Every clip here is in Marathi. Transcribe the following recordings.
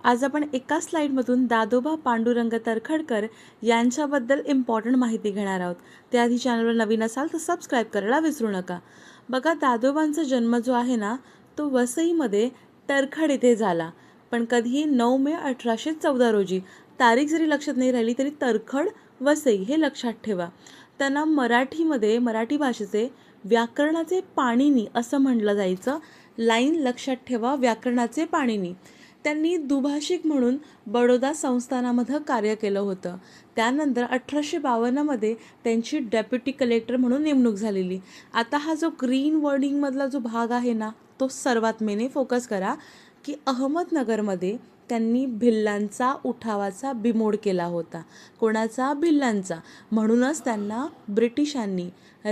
आज आपण एका स्लाईडमधून दादोबा पांडुरंग तरखडकर यांच्याबद्दल इम्पॉर्टंट माहिती घेणार आहोत. त्याआधी चॅनलवर नवीन असाल तर सबस्क्राईब करायला विसरू नका. बघा, दादोबांचा जन्म जो आहे ना, तो वसईमध्ये तरखड येथे झाला. पण कधीही 9 मे 1814 रोजी. तारीख जरी लक्षात नाही राहिली तरी तरखड वसई हे लक्षात ठेवा. त्यांना मराठी भाषेचे व्याकरणाचे पाणिनी असं म्हटलं जायचं. लाईन लक्षात ठेवा, व्याकरणाचे पाणिनी. त्यांनी दुभाषिक म्हणून बडोदा संस्थानामध्ये कार्य केलं होतं. त्यानंतर 1852मध्ये त्यांची डेप्युटी कलेक्टर म्हणून नेमणूक झालेली. आता हा जो ग्रीन वर्डिंगमधला जो भाग आहे ना, तो सर्वात मेन फोकस करा की अहमदनगरमध्ये त्यांनी भिल्लांचा उठावाचा बिमोड केला होता. कोणाचा? भिल्लांचा. म्हणूनच त्यांना ब्रिटिशांनी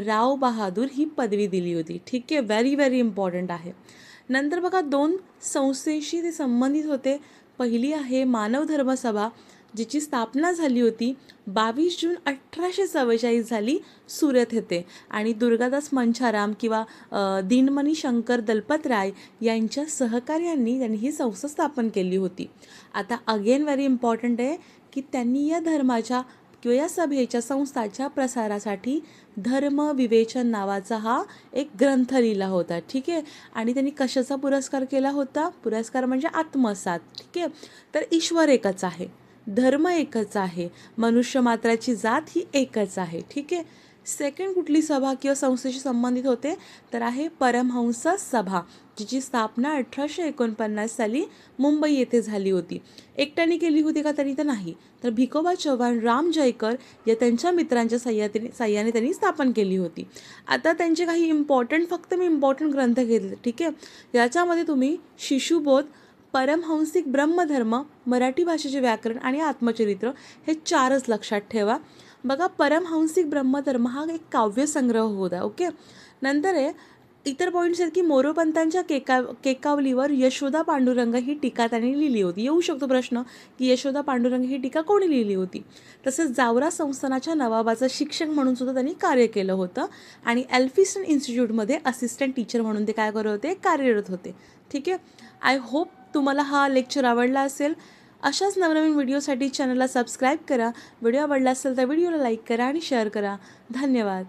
राव बहादूर ही पदवी दिली होती. ठीक आहे, व्हेरी व्हेरी इम्पॉर्टंट आहे. नंतर बघा, 2 संस्थेशी ते संबंधित होते. पहिली आहे मानव धर्म सभा, जिची स्थापना झाली होती 22 जून 1844 झाली सुरत येथे. आणि दुर्गादास मंछाराम किंवा दिनमणी शंकर दलपतराय यांच्या सहकार्यांनी त्यांनी ही संस्था स्थापन केली होती. आता अगेन व्हेरी इम्पॉर्टंट आहे की त्यांनी या धर्माच्या किंवा या सभेच्या संस्थाच्या प्रसारासाठी धर्म विवेचन नावाचा हा एक ग्रंथ लिहिला होता. ठीक आहे, आणि त्यांनी कशाचा पुरस्कार केला होता? पुरस्कार म्हणजे आत्मसात. ठीक आहे, तर ईश्वर एकच आहे, धर्म एकच आहे, मनुष्य मात्राची जात ही एकच आहे. ठीक आहे. सेकंड कुठली सभा किंवा संस्थेशी संबंधित होते तर आहे परमहंस सभा, जिची स्थापना 1849 साली मुंबई येथे झाली होती. एकट्याने केली होती का? तरी तर नाही, तर भिकोबा चव्हाण, राम जयकर या त्यांच्या मित्रांच्या साह्याने त्यांनी स्थापन केली होती. आता त्यांचे काही फक्त मी इम्पॉर्टंट ग्रंथ घेतले. ठीक आहे, याच्यामध्ये तुम्ही शिशुबोध, परमहंसिक ब्रह्मधर्म, मराठी भाषेचे व्याकरण आणि आत्मचरित्र हे 4च लक्षात ठेवा. बघा, परमहंसिक ब्रह्मधर्म हा एक काव्यसंग्रह होता. ओके. नंतर आहे इतर पॉईंट्स आहेत की मोरोपंतांच्या केकावलीवर यशोदा पांडुरंग ही टीका त्यांनी लिहिली होती. येऊ शकतो प्रश्न की यशोदा पांडुरंग ही टीका कोणी लिहिली होती? तसंच जावरा संस्थानाच्या नवाबाचं शिक्षक म्हणून सुद्धा त्यांनी कार्य केलं होतं. आणि एल्फिस्टन इन्स्टिट्यूटमध्ये असिस्टंट टीचर म्हणून ते काय करत होते? कार्यरत होते. ठीक आहे. आय होप तुम्हाला हा लेक्चर आवडला असेल. अशाच नवनवीन व्हिडिओसाठी चॅनलला सबस्क्राईब करा. व्हिडिओ आवडला असेल तर व्हिडिओला लाईक करा आणि शेअर करा. धन्यवाद.